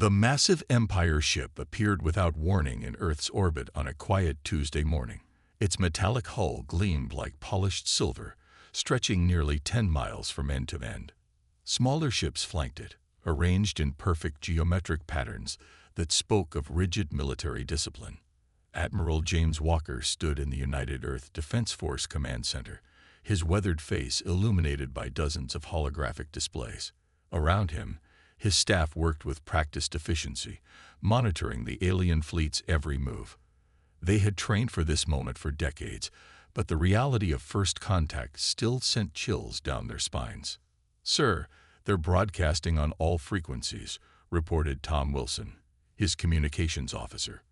The massive Empire ship appeared without warning in Earth's orbit on a quiet Tuesday morning. Its metallic hull gleamed like polished silver, stretching nearly 10 miles from end to end. Smaller ships flanked it, arranged in perfect geometric patterns that spoke of rigid military discipline. Admiral James Walker stood in the United Earth Defense Force Command Center, his weathered face illuminated by dozens of holographic displays. Around him, his staff worked with practiced efficiency, monitoring the alien fleet's every move. They had trained for this moment for decades, but the reality of first contact still sent chills down their spines. "Sir, they're broadcasting on all frequencies," reported Tom Wilson, his communications officer.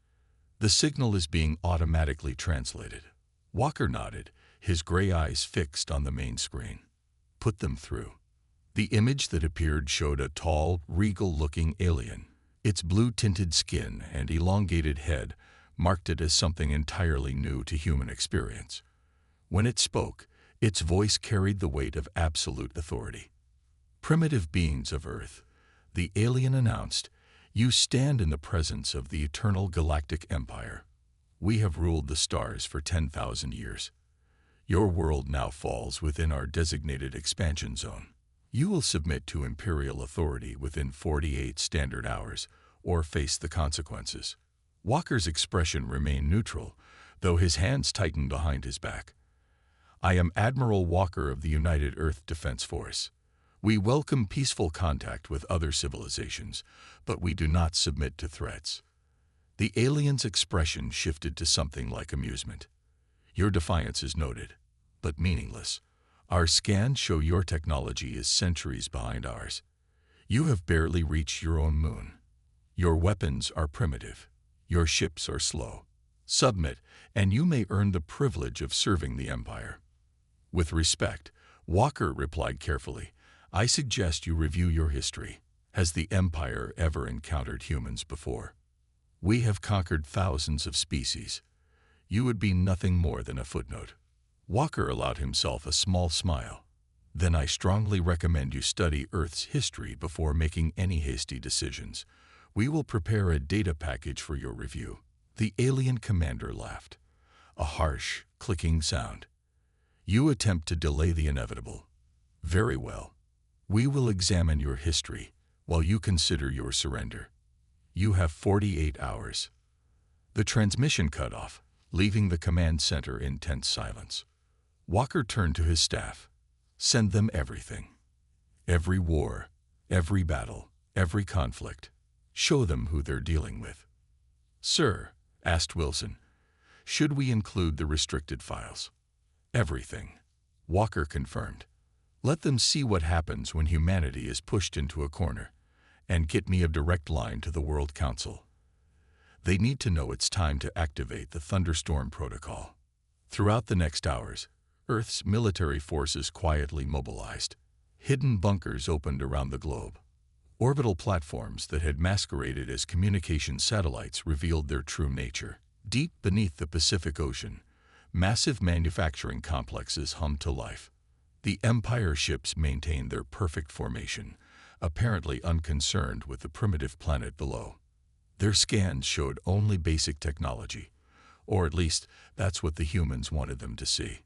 "The signal is being automatically translated." Walker nodded, his gray eyes fixed on the main screen. "Put them through." The image that appeared showed a tall, regal-looking alien. Its blue-tinted skin and elongated head marked it as something entirely new to human experience. When it spoke, its voice carried the weight of absolute authority. "Primitive beings of Earth," the alien announced, "you stand in the presence of the eternal Galactic Empire. We have ruled the stars for 10,000 years. Your world now falls within our designated expansion zone. You will submit to Imperial authority within 48 standard hours, or face the consequences." Walker's expression remained neutral, though his hands tightened behind his back. "I am Admiral Walker of the United Earth Defense Force. We welcome peaceful contact with other civilizations, but we do not submit to threats." The alien's expression shifted to something like amusement. "Your defiance is noted, but meaningless. Our scans show your technology is centuries behind ours. You have barely reached your own moon. Your weapons are primitive. Your ships are slow. Submit, and you may earn the privilege of serving the Empire." With respect, Walker replied carefully, "I suggest you review your history. Has the Empire ever encountered humans before? We have conquered thousands of species. You would be nothing more than a footnote." Walker allowed himself a small smile. "Then I strongly recommend you study Earth's history before making any hasty decisions. We will prepare a data package for your review." The alien commander laughed, a harsh, clicking sound. "You attempt to delay the inevitable. Very well. We will examine your history while you consider your surrender. You have 48 hours." The transmission cut off, leaving the command center in tense silence. Walker turned to his staff. "Send them everything. Every war, every battle, every conflict. Show them who they're dealing with." "Sir," asked Wilson, "should we include the restricted files?" "Everything," Walker confirmed. "Let them see what happens when humanity is pushed into a corner, and get me a direct line to the World Council. They need to know it's time to activate the Thunderstorm Protocol." Throughout the next hours, Earth's military forces quietly mobilized. Hidden bunkers opened around the globe. Orbital platforms that had masqueraded as communication satellites revealed their true nature. Deep beneath the Pacific Ocean, massive manufacturing complexes hummed to life. The Empire ships maintained their perfect formation, apparently unconcerned with the primitive planet below. Their scans showed only basic technology, or at least that's what the humans wanted them to see.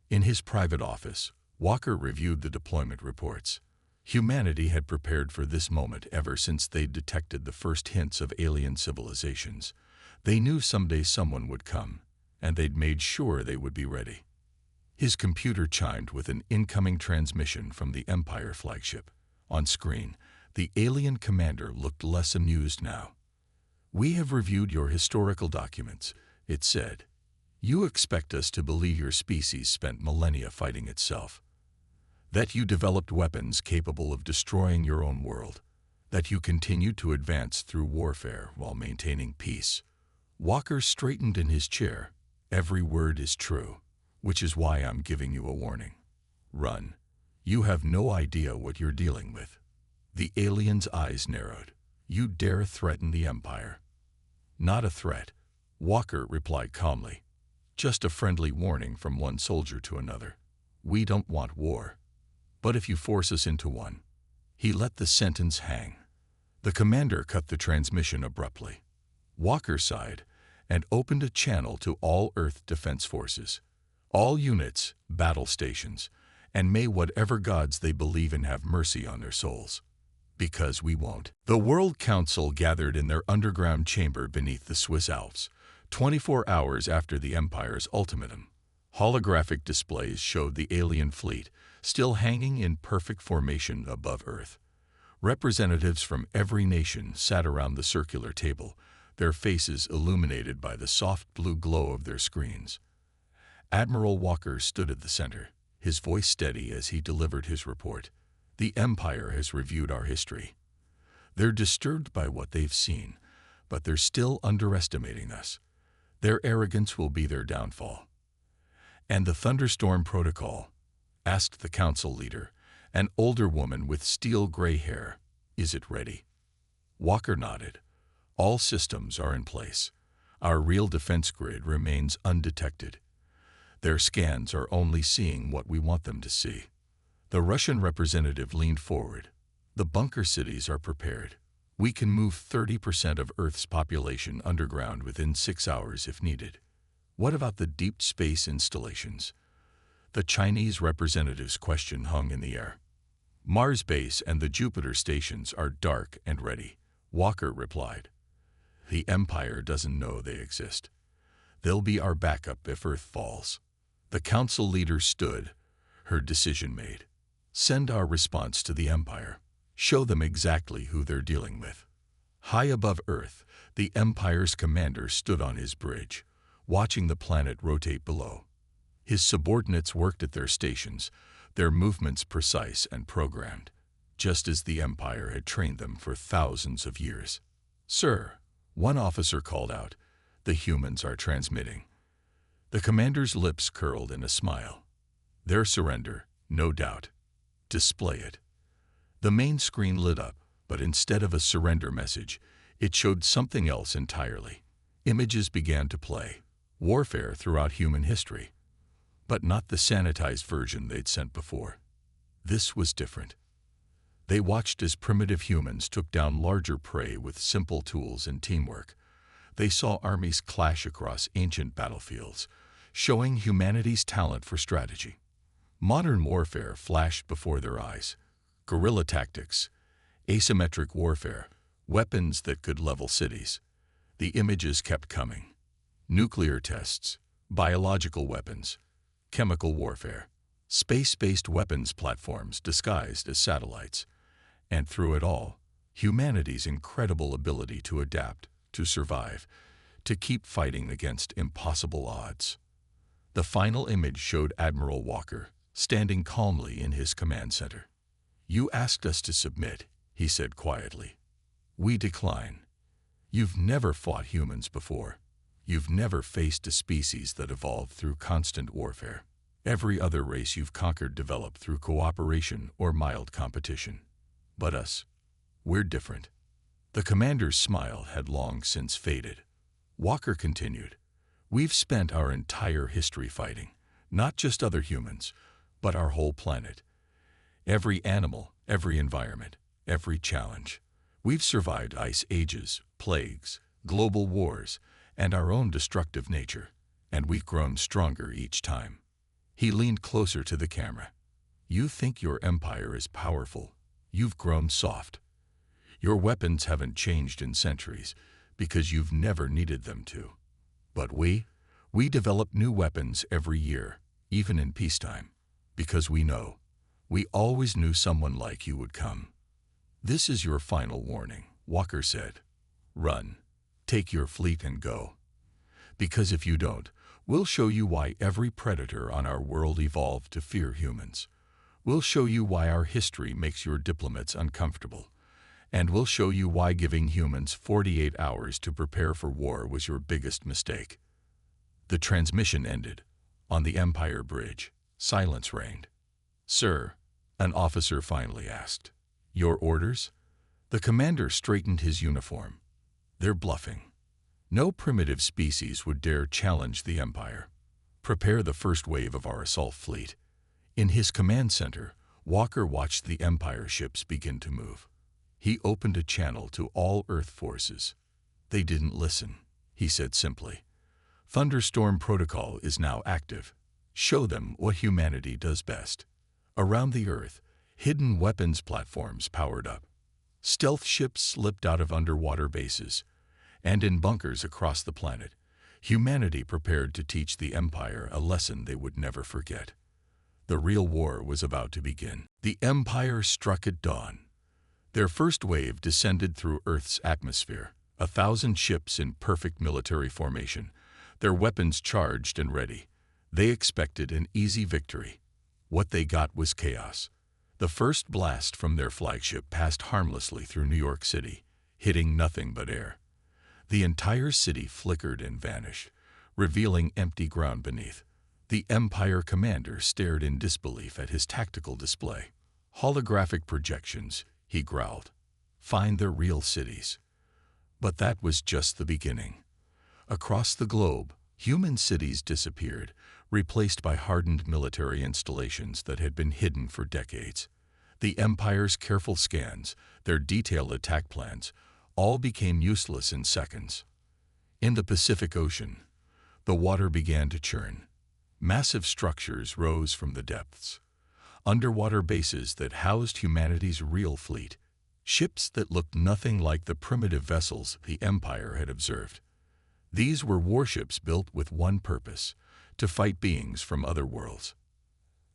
In his private office, Walker reviewed the deployment reports. Humanity had prepared for this moment ever since they'd detected the first hints of alien civilizations. They knew someday someone would come, and they'd made sure they would be ready. His computer chimed with an incoming transmission from the Empire flagship. On screen, the alien commander looked less amused now. "We have reviewed your historical documents," it said. "You expect us to believe your species spent millennia fighting itself, that you developed weapons capable of destroying your own world, that you continued to advance through warfare while maintaining peace." Walker straightened in his chair. "Every word is true, which is why I'm giving you a warning. Run. You have no idea what you're dealing with." The alien's eyes narrowed. "You dare threaten the Empire?" "Not a threat," Walker replied calmly. "Just a friendly warning from one soldier to another. We don't want war. But if you force us into one." He let the sentence hang. The commander cut the transmission abruptly. Walker sighed and opened a channel to all Earth Defense Forces. All units, battle stations, and may whatever gods they believe in have mercy on their souls. Because we won't. The World Council gathered in their underground chamber beneath the Swiss Alps, 24 hours after the Empire's ultimatum. Holographic displays showed the alien fleet, still hanging in perfect formation above Earth. Representatives from every nation sat around the circular table, their faces illuminated by the soft blue glow of their screens. Admiral Walker stood at the center, his voice steady as he delivered his report. The Empire has reviewed our history. They're disturbed by what they've seen, but they're still underestimating us. Their arrogance will be their downfall. And the Thunderstorm Protocol? Asked the council leader, an older woman with steel-gray hair. Is it ready? Walker nodded. All systems are in place. Our real defense grid remains undetected. Their scans are only seeing what we want them to see. The Russian representative leaned forward. The bunker cities are prepared. We can move 30% of Earth's population underground within 6 hours if needed. What about the deep space installations? The Chinese representative's question hung in the air. Mars base and the Jupiter stations are dark and ready, Walker replied. The Empire doesn't know they exist. They'll be our backup if Earth falls. The council leader stood, her decision made. Send our response to the Empire. Show them exactly who they're dealing with. High above Earth, the Empire's commander stood on his bridge, watching the planet rotate below. His subordinates worked at their stations, their movements precise and programmed, just as the Empire had trained them for thousands of years. Sir, one officer called out, the humans are transmitting. The commander's lips curled in a smile. Their surrender, no doubt. Display it. The main screen lit up, but instead of a surrender message, it showed something else entirely. Images began to play. Warfare throughout human history. But not the sanitized version they'd sent before. This was different. They watched as primitive humans took down larger prey with simple tools and teamwork. They saw armies clash across ancient battlefields, showing humanity's talent for strategy. Modern warfare flashed before their eyes. Guerrilla tactics, asymmetric warfare, weapons that could level cities. The images kept coming. Nuclear tests, biological weapons, chemical warfare, space-based weapons platforms disguised as satellites. And through it all, humanity's incredible ability to adapt, to survive, to keep fighting against impossible odds. The final image showed Admiral Walker, standing calmly in his command center. You asked us to submit, he said quietly. We decline. You've never fought humans before. You've never faced a species that evolved through constant warfare. Every other race you've conquered developed through cooperation or mild competition. But us, we're different. The commander's smile had long since faded. Walker continued, we've spent our entire history fighting, not just other humans, but our whole planet. Every animal, every environment, every challenge. We've survived ice ages, plagues, global wars, and our own destructive nature, and we've grown stronger each time. He leaned closer to the camera. You think your empire is powerful. You've grown soft. Your weapons haven't changed in centuries because you've never needed them to. But we develop new weapons every year, even in peacetime, because we know. We always knew someone like you would come. This is your final warning, Walker said. Run. Take your fleet and go. Because if you don't, we'll show you why every predator on our world evolved to fear humans. We'll show you why our history makes your diplomats uncomfortable. And we'll show you why giving humans 48 hours to prepare for war was your biggest mistake. The transmission ended. On the Empire Bridge, silence reigned. Sir, an officer finally asked. Your orders? The commander straightened his uniform. They're bluffing. No primitive species would dare challenge the Empire. Prepare the first wave of our assault fleet. In his command center, Walker watched the Empire ships begin to move. He opened a channel to all Earth forces. They didn't listen. He said simply, "Thunderstorm Protocol is now active. Show them what humanity does best." Around the Earth, hidden weapons platforms powered up. Stealth ships slipped out of underwater bases, and in bunkers across the planet, humanity prepared to teach the Empire a lesson they would never forget. The real war was about to begin. The Empire struck at dawn. Their first wave descended through Earth's atmosphere, 1,000 ships in perfect military formation, their weapons charged and ready. They expected an easy victory. What they got was chaos. The first blast from their flagship passed harmlessly through New York City, hitting nothing but air. The entire city flickered and vanished, revealing empty ground beneath. The Empire commander stared in disbelief at his tactical display. "Holographic projections," he growled. "Find their real cities." But that was just the beginning. Across the globe, human cities disappeared, replaced by hardened military installations that had been hidden for decades. The Empire's careful scans, their detailed attack plans, all became useless in seconds. In the Pacific Ocean, the water began to churn. Massive structures rose from the depths. Underwater bases that housed humanity's real fleet. Ships that looked nothing like the primitive vessels the Empire had observed. These were warships built with one purpose: to fight beings from other worlds.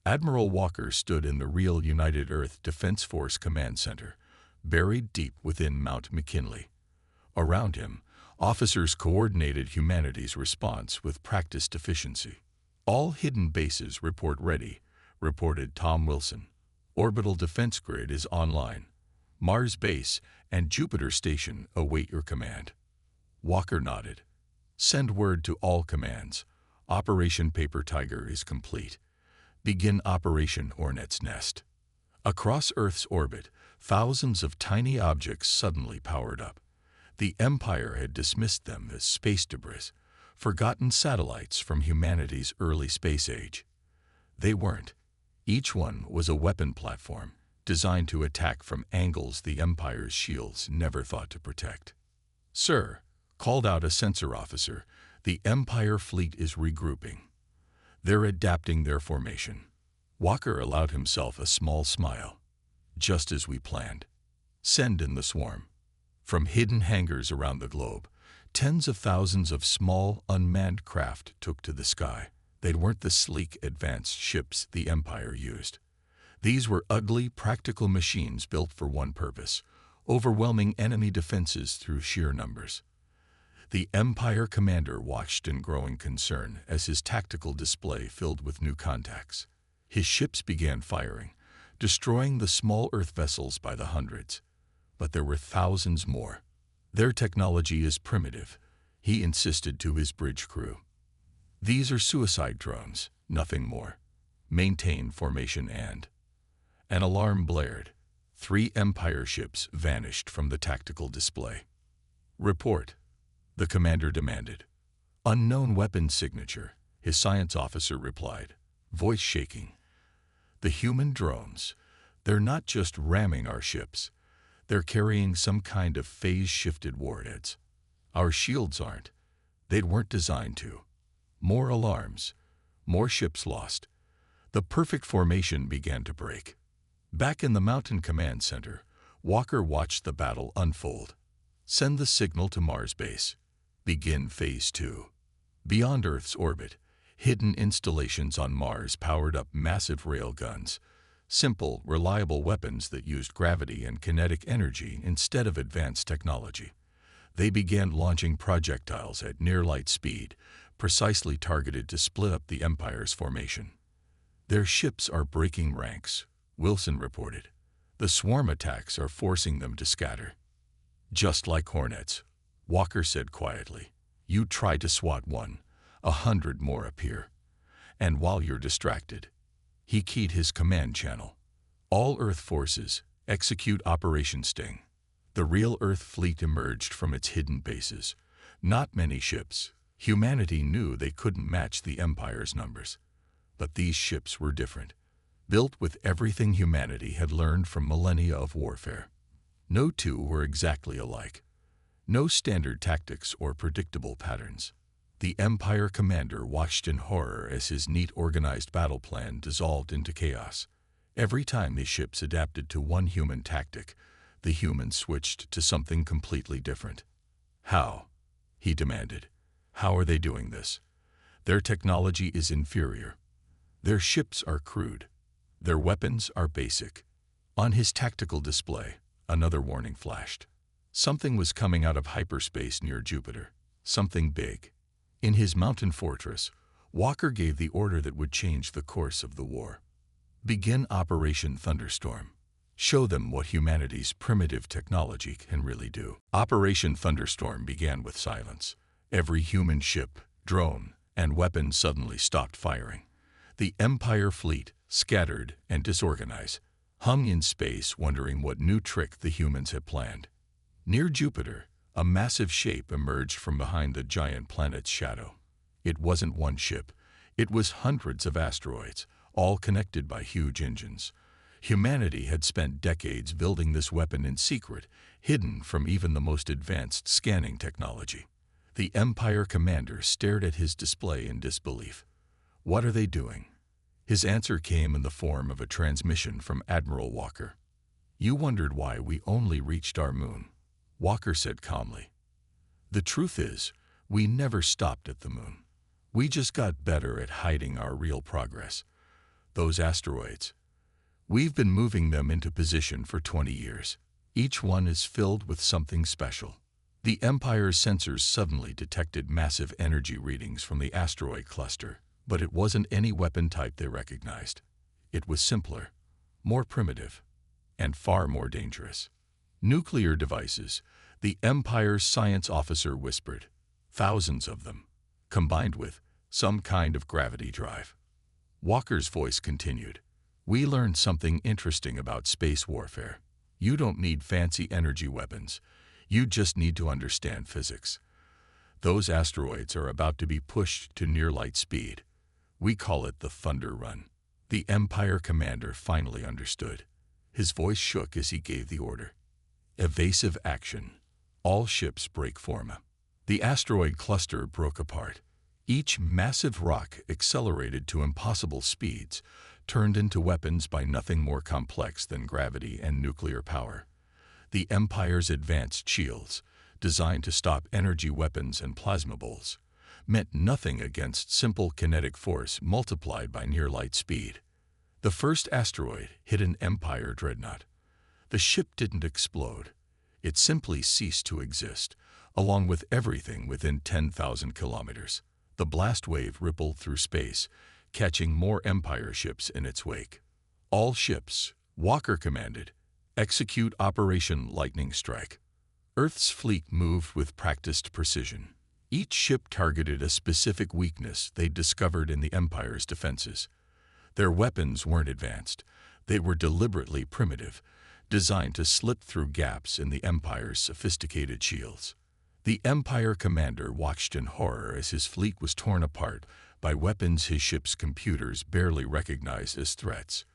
Admiral Walker stood in the real United Earth Defense Force Command Center, buried deep within Mount McKinley. Around him, officers coordinated humanity's response with practiced efficiency. "All hidden bases report ready," reported Tom Wilson. "Orbital defense grid is online. Mars base and Jupiter station await your command." Walker nodded. "Send word to all commands. Operation Paper Tiger is complete. Begin Operation Hornet's Nest." Across Earth's orbit, thousands of tiny objects suddenly powered up. The Empire had dismissed them as space debris, forgotten satellites from humanity's early space age. They weren't. Each one was a weapon platform, designed to attack from angles the Empire's shields never thought to protect. "Sir," called out a sensor officer, "the Empire fleet is regrouping. They're adapting their formation." Walker allowed himself a small smile. "Just as we planned. Send in the swarm." From hidden hangars around the globe, tens of thousands of small, unmanned craft took to the sky. They weren't the sleek, advanced ships the Empire used. These were ugly, practical machines built for one purpose: overwhelming enemy defenses through sheer numbers. The Empire commander watched in growing concern as his tactical display filled with new contacts. His ships began firing, destroying the small Earth vessels by the hundreds. But there were thousands more. "Their technology is primitive," he insisted to his bridge crew. "These are suicide drones, nothing more. Maintain formation and..." An alarm blared. 3 Empire ships vanished from the tactical display. "Report," the commander demanded. "Unknown weapon signature," his science officer replied, voice shaking. "The human drones, they're not just ramming our ships. They're carrying some kind of phase-shifted warheads. Our shields aren't. They weren't designed to." More alarms. More ships lost. The perfect formation began to break. Back in the Mountain Command Center, Walker watched the battle unfold. "Send the signal to Mars base. Begin Phase 2. Beyond Earth's orbit, hidden installations on Mars powered up massive rail guns. Simple, reliable weapons that used gravity and kinetic energy instead of advanced technology. They began launching projectiles at near-light speed, precisely targeted to split up the Empire's formation. "Their ships are breaking ranks," Wilson reported. "The swarm attacks are forcing them to scatter." "Just like hornets," Walker said quietly. "You try to swat one, 100 more appear. And while you're distracted..." He keyed his command channel. "All Earth forces, execute Operation Sting." The real Earth fleet emerged from its hidden bases. Not many ships. Humanity knew they couldn't match the Empire's numbers. But these ships were different, built with everything humanity had learned from millennia of warfare. No two were exactly alike. No standard tactics or predictable patterns. The Empire commander watched in horror as his neat, organized battle plan dissolved into chaos. Every time his ships adapted to one human tactic, the humans switched to something completely different. How? He demanded. How are they doing this? Their technology is inferior. Their ships are crude. Their weapons are basic. On his tactical display, another warning flashed. Something was coming out of hyperspace near Jupiter. Something big. In his mountain fortress, Walker gave the order that would change the course of the war. Begin Operation Thunderstorm. Show them what humanity's primitive technology can really do. Operation Thunderstorm began with silence. Every human ship, drone, and weapon suddenly stopped firing. The Empire fleet, scattered and disorganized, hung in space wondering what new trick the humans had planned. Near Jupiter, a massive shape emerged from behind the giant planet's shadow. It wasn't one ship. It was hundreds of asteroids, all connected by huge engines. Humanity had spent decades building this weapon in secret, hidden from even the most advanced scanning technology. The Empire commander stared at his display in disbelief. What are they doing? His answer came in the form of a transmission from Admiral Walker. You wondered why we only reached our moon, Walker said calmly. The truth is, we never stopped at the moon. We just got better at hiding our real progress. Those asteroids. We've been moving them into position for 20 years. Each one is filled with something special. The Empire's sensors suddenly detected massive energy readings from the asteroid cluster, but it wasn't any weapon type they recognized. It was simpler, more primitive, and far more dangerous. Nuclear devices, the Empire's science officer whispered. Thousands of them, combined with some kind of gravity drive. Walker's voice continued. We learned something interesting about space warfare. You don't need fancy energy weapons. You just need to understand physics. Those asteroids are about to be pushed to near light speed. We call it the Thunder Run. The Empire commander finally understood. His voice shook as he gave the order. Evasive action. All ships break form. The asteroid cluster broke apart. Each massive rock accelerated to impossible speeds, turned into weapons by nothing more complex than gravity and nuclear power. The Empire's advanced shields, designed to stop energy weapons and plasma bolts, meant nothing against simple kinetic force multiplied by near-light speed. The first asteroid hit an Empire dreadnought. The ship didn't explode. It simply ceased to exist, along with everything within 10,000 kilometers. The blast wave rippled through space, catching more Empire ships in its wake. All ships, Walker commanded, execute Operation Lightning Strike. Earth's fleet moved with practiced precision. Each ship targeted a specific weakness they'd discovered in the Empire's defenses. Their weapons weren't advanced. They were deliberately primitive, designed to slip through gaps in the Empire's sophisticated shields. The Empire commander watched in horror as his fleet was torn apart by weapons his ship's computers barely recognized as threats.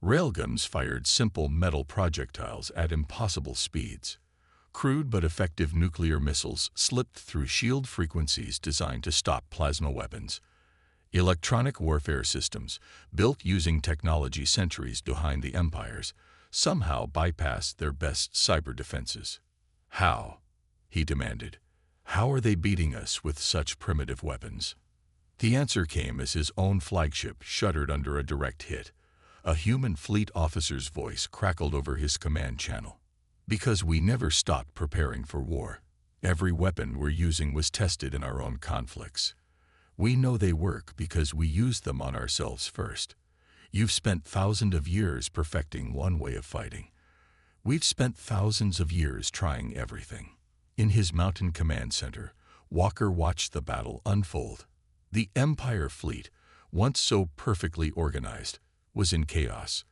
Railguns fired simple metal projectiles at impossible speeds. Crude but effective nuclear missiles slipped through shield frequencies designed to stop plasma weapons. Electronic warfare systems, built using technology centuries behind the Empire's, somehow bypassed their best cyber defenses. How? He demanded. How are they beating us with such primitive weapons? The answer came as his own flagship shuddered under a direct hit. A human fleet officer's voice crackled over his command channel. Because we never stopped preparing for war. Every weapon we're using was tested in our own conflicts. We know they work because we used them on ourselves first. You've spent thousands of years perfecting one way of fighting. We've spent thousands of years trying everything. In his mountain command center, Walker watched the battle unfold. The Empire fleet, once so perfectly organized, was in chaos.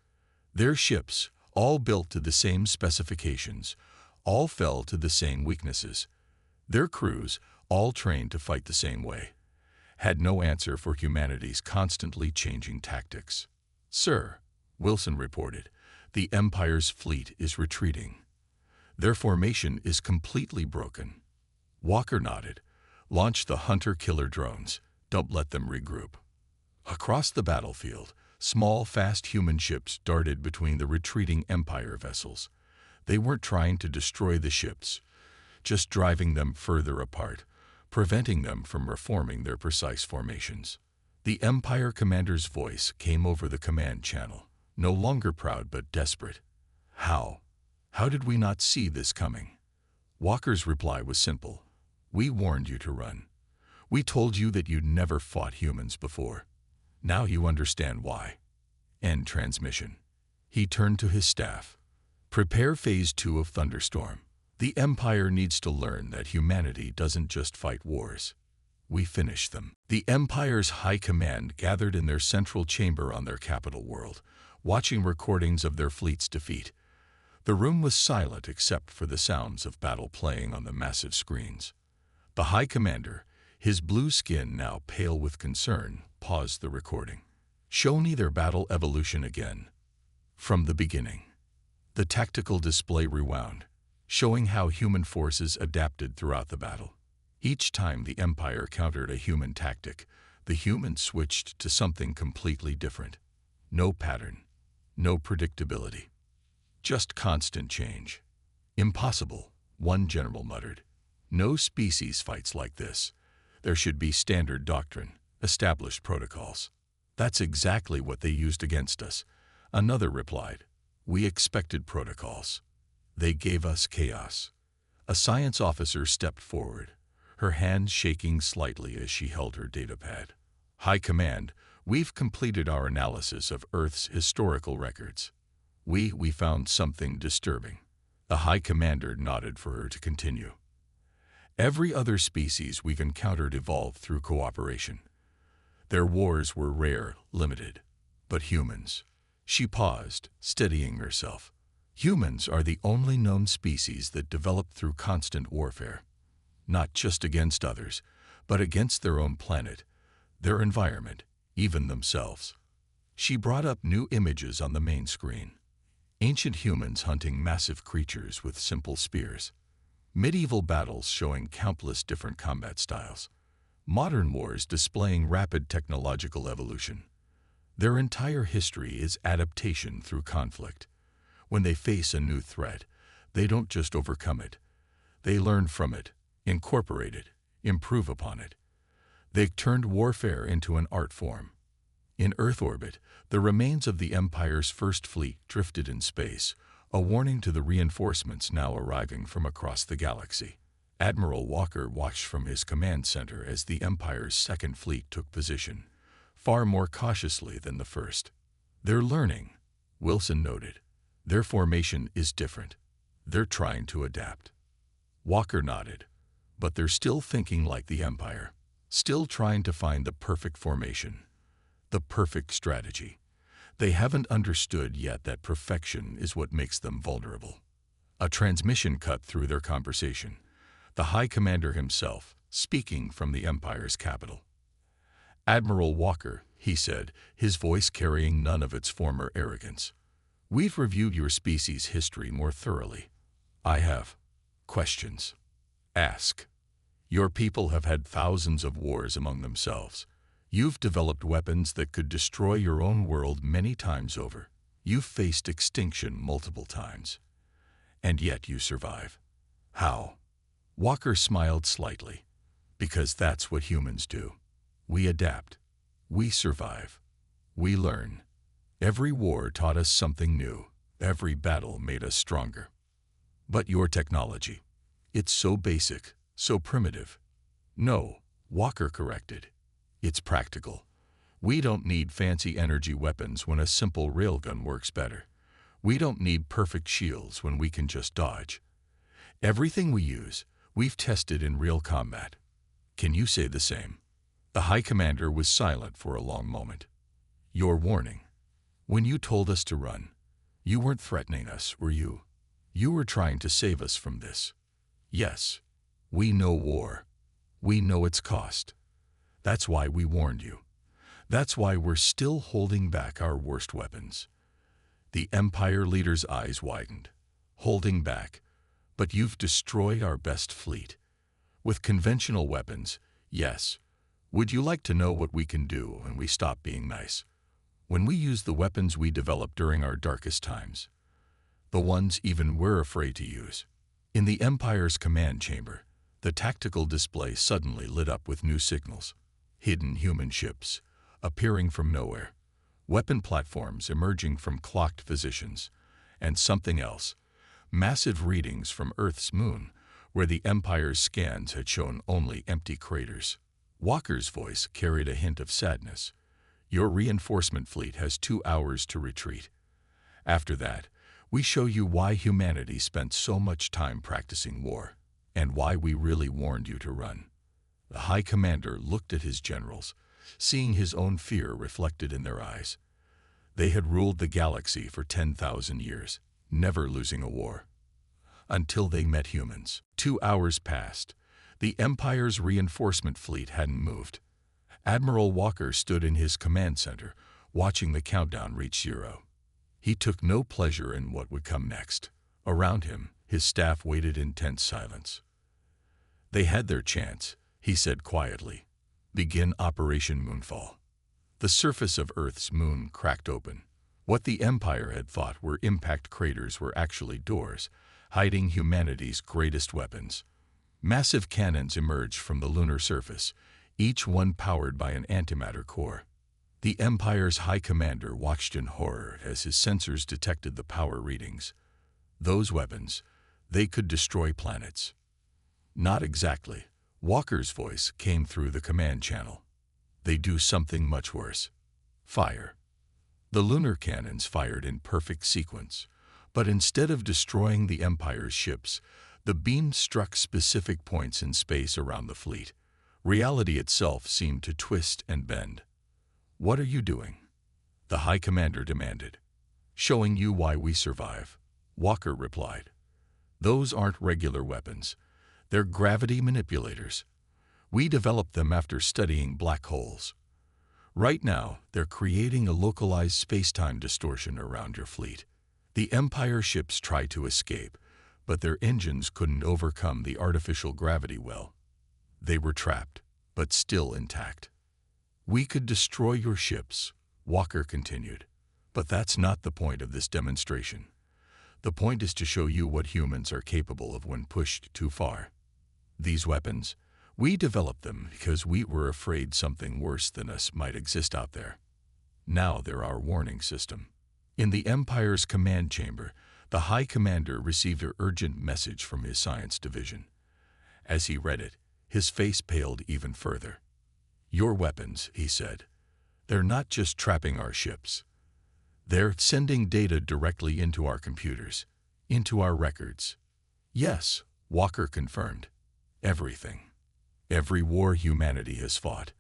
Their ships, all built to the same specifications, all fell to the same weaknesses. Their crews, all trained to fight the same way, had no answer for humanity's constantly changing tactics. Sir, Wilson reported, the Empire's fleet is retreating. Their formation is completely broken. Walker nodded. Launch the hunter-killer drones. Don't let them regroup. Across the battlefield, small, fast human ships darted between the retreating Empire vessels. They weren't trying to destroy the ships, just driving them further apart, preventing them from reforming their precise formations. The Empire commander's voice came over the command channel, no longer proud but desperate. How? How did we not see this coming? Walker's reply was simple. We warned you to run. We told you that you'd never fought humans before. Now you understand why. End transmission. He turned to his staff. Prepare Phase 2 of Thunderstorm. The Empire needs to learn that humanity doesn't just fight wars. We finish them. The Empire's high command gathered in their central chamber on their capital world, watching recordings of their fleet's defeat. The room was silent except for the sounds of battle playing on the massive screens. The High Commander, his blue skin now pale with concern, paused the recording. Show me their battle evolution again. From the beginning. The tactical display rewound, showing how human forces adapted throughout the battle. Each time the Empire countered a human tactic, the humans switched to something completely different. No pattern, no predictability. Just constant change. Impossible, one general muttered. No species fights like this. There should be standard doctrine, established protocols. That's exactly what they used against us. Another replied. We expected protocols. They gave us chaos. A science officer stepped forward, her hand shaking slightly as she held her datapad. High Command, we've completed our analysis of Earth's historical records. We found something disturbing. The High Commander nodded for her to continue. Every other species we've encountered evolved through cooperation. Their wars were rare, limited. But humans. She paused, steadying herself. Humans are the only known species that developed through constant warfare. Not just against others, but against their own planet, their environment, even themselves. She brought up new images on the main screen. Ancient humans hunting massive creatures with simple spears. Medieval battles showing countless different combat styles. Modern wars displaying rapid technological evolution. Their entire history is adaptation through conflict. When they face a new threat, they don't just overcome it. They learn from it, incorporate it, improve upon it. They turned warfare into an art form. In Earth orbit, the remains of the Empire's first fleet drifted in space, a warning to the reinforcements now arriving from across the galaxy. Admiral Walker watched from his command center as the Empire's second fleet took position, far more cautiously than the first. They're learning, Wilson noted. Their formation is different. They're trying to adapt. Walker nodded. But they're still thinking like the Empire, still trying to find the perfect formation, the perfect strategy. They haven't understood yet that perfection is what makes them vulnerable. A transmission cut through their conversation. The High Commander himself, speaking from the Empire's capital. Admiral Walker, he said, his voice carrying none of its former arrogance. We've reviewed your species' history more thoroughly. I have questions. Ask. Your people have had thousands of wars among themselves. You've developed weapons that could destroy your own world many times over. You've faced extinction multiple times. And yet you survive. How? Walker smiled slightly. Because that's what humans do. We adapt. We survive. We learn. Every war taught us something new. Every battle made us stronger. But your technology, it's so basic, so primitive. No, Walker corrected. It's practical. We don't need fancy energy weapons when a simple railgun works better. We don't need perfect shields when we can just dodge. Everything we use, we've tested in real combat. Can you say the same? The High Commander was silent for a long moment. Your warning. When you told us to run, you weren't threatening us, were you? You were trying to save us from this. Yes, we know war. We know its cost. That's why we warned you. That's why we're still holding back our worst weapons. The Empire leader's eyes widened. Holding back. But you've destroyed our best fleet. With conventional weapons, yes. Would you like to know what we can do when we stop being nice? When we use the weapons we developed during our darkest times? The ones even we're afraid to use. In the Empire's command chamber, the tactical display suddenly lit up with new signals. Hidden human ships, appearing from nowhere. Weapon platforms emerging from clocked positions. And something else. Massive readings from Earth's moon, where the Empire's scans had shown only empty craters. Walker's voice carried a hint of sadness. Your reinforcement fleet has 2 hours to retreat. After that, we show you why humanity spent so much time practicing war, and why we really warned you to run. The High Commander looked at his generals, seeing his own fear reflected in their eyes. They had ruled the galaxy for 10,000 years, never losing a war. Until they met humans. 2 hours passed. The Empire's reinforcement fleet hadn't moved. Admiral Walker stood in his command center, watching the countdown reach 0. He took no pleasure in what would come next. Around him, his staff waited in tense silence. They had their chance, he said quietly. Begin Operation Moonfall. The surface of Earth's moon cracked open. What the Empire had thought were impact craters were actually doors, hiding humanity's greatest weapons. Massive cannons emerged from the lunar surface, each one powered by an antimatter core. The Empire's High Commander watched in horror as his sensors detected the power readings. Those weapons, they could destroy planets. Not exactly. Walker's voice came through the command channel. They do something much worse. Fire. The lunar cannons fired in perfect sequence, but instead of destroying the Empire's ships, the beams struck specific points in space around the fleet. Reality itself seemed to twist and bend. What are you doing? The High Commander demanded. Showing you why we survive, Walker replied. Those aren't regular weapons. They're gravity manipulators. We developed them after studying black holes. Right now, they're creating a localized space-time distortion around your fleet. The Empire ships try to escape, but their engines couldn't overcome the artificial gravity well. They were trapped, but still intact. We could destroy your ships, Walker continued. But that's not the point of this demonstration. The point is to show you what humans are capable of when pushed too far. These weapons, we developed them because we were afraid something worse than us might exist out there. Now they're our warning system. In the Empire's command chamber, the High Commander received an urgent message from his science division. As he read it, his face paled even further. Your weapons, he said. They're not just trapping our ships. They're sending data directly into our computers, into our records. Yes, Walker confirmed. Everything. Every war humanity has fought.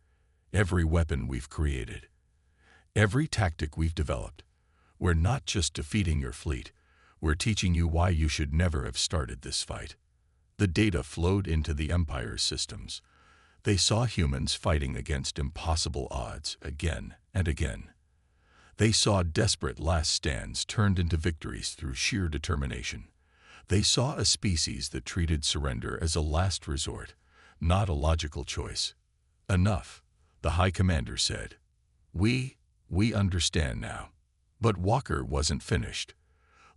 Every weapon we've created. Every tactic we've developed. We're not just defeating your fleet. We're teaching you why you should never have started this fight. The data flowed into the Empire's systems. They saw humans fighting against impossible odds again and again. They saw desperate last stands turned into victories through sheer determination. They saw a species that treated surrender as a last resort, not a logical choice. Enough, the High Commander said. We understand now. But Walker wasn't finished.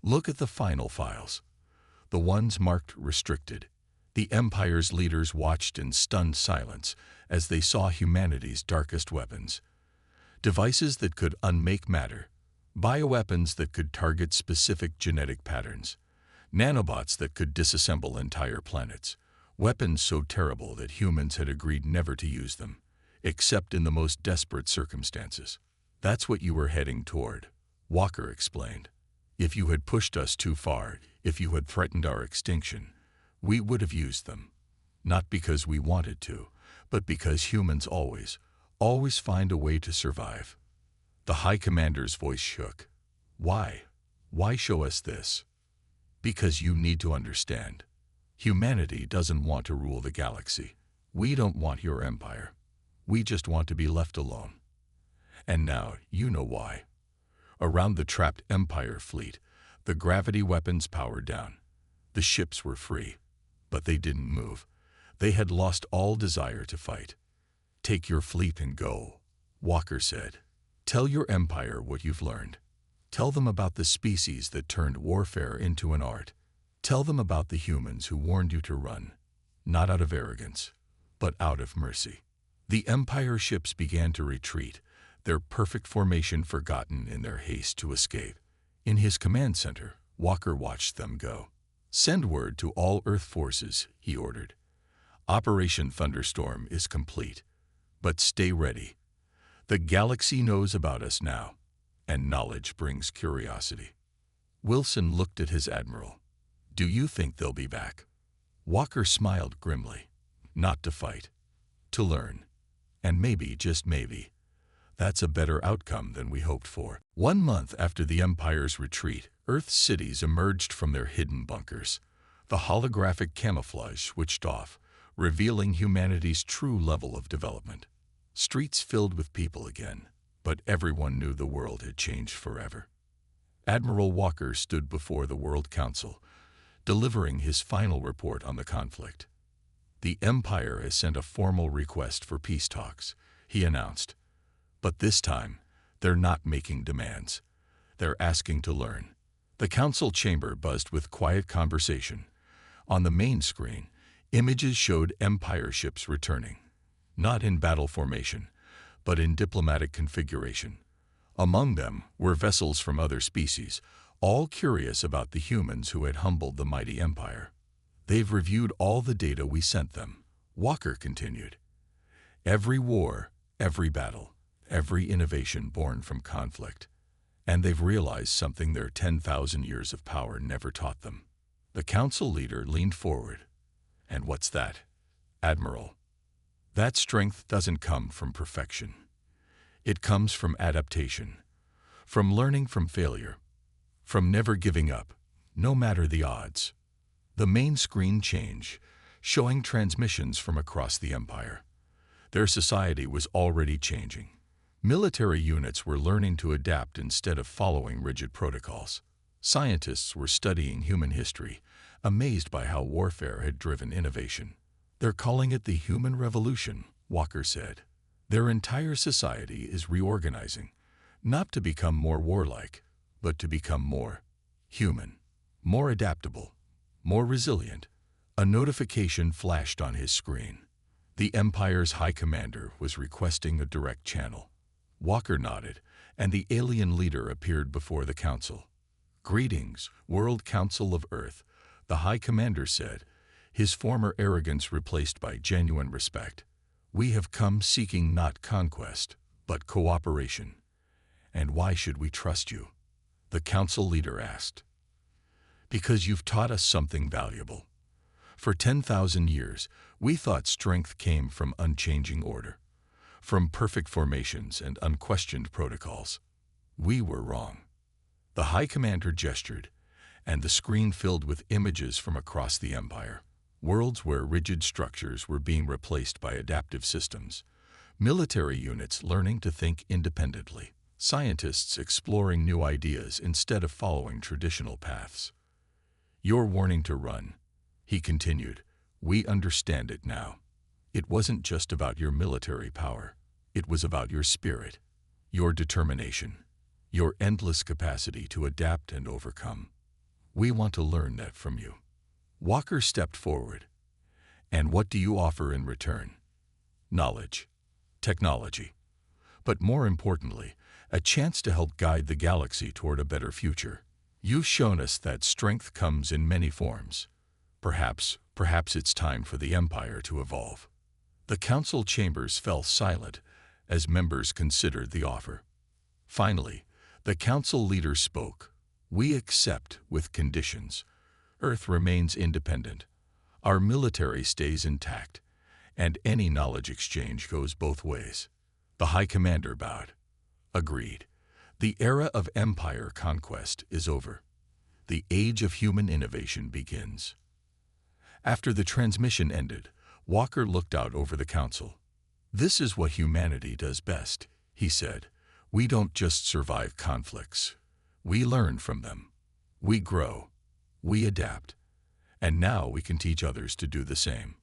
Look at the final files. The ones marked restricted. The Empire's leaders watched in stunned silence as they saw humanity's darkest weapons. Devices that could unmake matter. Bioweapons that could target specific genetic patterns. Nanobots that could disassemble entire planets. Weapons so terrible that humans had agreed never to use them, except in the most desperate circumstances. That's what you were heading toward, Walker explained. If you had pushed us too far, if you had threatened our extinction, we would have used them. Not because we wanted to, but because humans always find a way to survive. The High Commander's voice shook. Why? Why show us this? Because you need to understand. Humanity doesn't want to rule the galaxy. We don't want your empire. We just want to be left alone. And now you know why. Around the trapped Empire fleet, the gravity weapons powered down. The ships were free, but they didn't move. They had lost all desire to fight. "Take your fleet and go," Walker said. "Tell your empire what you've learned. Tell them about the species that turned warfare into an art. Tell them about the humans who warned you to run, not out of arrogance, but out of mercy." The Empire ships began to retreat, their perfect formation forgotten in their haste to escape. In his command center, Walker watched them go. "Send word to all Earth forces," he ordered. "Operation Thunderstorm is complete, but stay ready. The galaxy knows about us now, and knowledge brings curiosity." Wilson looked at his admiral. "Do you think they'll be back?" Walker smiled grimly. "Not to fight, to learn. And maybe, just maybe, that's a better outcome than we hoped for." 1 month after the Empire's retreat, Earth's cities emerged from their hidden bunkers. The holographic camouflage switched off, revealing humanity's true level of development. Streets filled with people again, but everyone knew the world had changed forever. Admiral Walker stood before the World Council, delivering his final report on the conflict. "The Empire has sent a formal request for peace talks," he announced. "But this time, they're not making demands. They're asking to learn." The council chamber buzzed with quiet conversation. On the main screen, images showed Empire ships returning, not in battle formation, but in diplomatic configuration. Among them were vessels from other species, all curious about the humans who had humbled the mighty Empire. "They've reviewed all the data we sent them," Walker continued. "Every war, every battle, every innovation born from conflict. And they've realized something their 10,000 years of power never taught them." The council leader leaned forward. "And what's that, Admiral?" "That strength doesn't come from perfection. It comes from adaptation, from learning from failure, from never giving up, no matter the odds." The main screen changed, showing transmissions from across the Empire. Their society was already changing. Military units were learning to adapt instead of following rigid protocols. Scientists were studying human history, amazed by how warfare had driven innovation. "They're calling it the human revolution," Walker said. "Their entire society is reorganizing, not to become more warlike, but to become more human, more adaptable, more resilient." A notification flashed on his screen. The Empire's High Commander was requesting a direct channel. Walker nodded, and the alien leader appeared before the council. "Greetings, World Council of Earth," the High Commander said, his former arrogance replaced by genuine respect. "We have come seeking not conquest, but cooperation." "And why should we trust you?" the council leader asked. "Because you've taught us something valuable. For 10,000 years, we thought strength came from unchanging order, from perfect formations and unquestioned protocols. We were wrong." The High Commander gestured, and the screen filled with images from across the Empire. Worlds where rigid structures were being replaced by adaptive systems. Military units learning to think independently. Scientists exploring new ideas instead of following traditional paths. "Your warning to run," he continued. "We understand it now. It wasn't just about your military power. It was about your spirit, your determination, your endless capacity to adapt and overcome. We want to learn that from you." Walker stepped forward. "And what do you offer in return?" "Knowledge, technology, but more importantly, a chance to help guide the galaxy toward a better future. You've shown us that strength comes in many forms. Perhaps it's time for the Empire to evolve." The council chambers fell silent as members considered the offer. Finally, the council leader spoke. "We accept with conditions. Earth remains independent. Our military stays intact, and any knowledge exchange goes both ways." The High Commander bowed. "Agreed. The era of Empire conquest is over. The age of human innovation begins." After the transmission ended, Walker looked out over the council. "This is what humanity does best," he said. "We don't just survive conflicts. We learn from them. We grow. We adapt. And now we can teach others to do the same.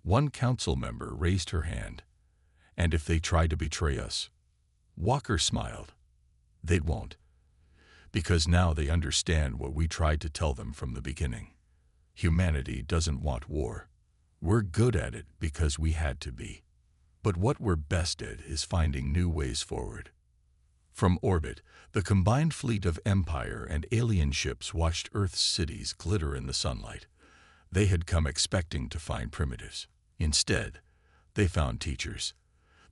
One council member raised her hand. And if they try to betray us? Walker smiled. They won't. Because now they understand what we tried to tell them from the beginning. Humanity doesn't want war. We're good at it because we had to be. But what we're best at is finding new ways forward. From orbit, the combined fleet of Empire and alien ships watched Earth's cities glitter in the sunlight. They had come expecting to find primitives. Instead, they found teachers.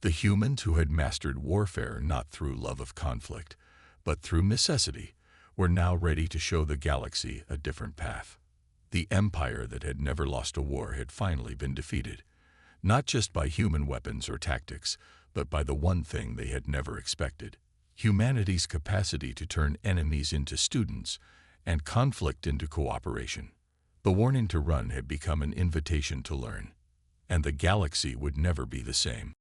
The humans who had mastered warfare not through love of conflict, but through necessity, were now ready to show the galaxy a different path. The empire that had never lost a war had finally been defeated, not just by human weapons or tactics, but by the one thing they had never expected: humanity's capacity to turn enemies into students and conflict into cooperation. The warning to run had become an invitation to learn, and the galaxy would never be the same.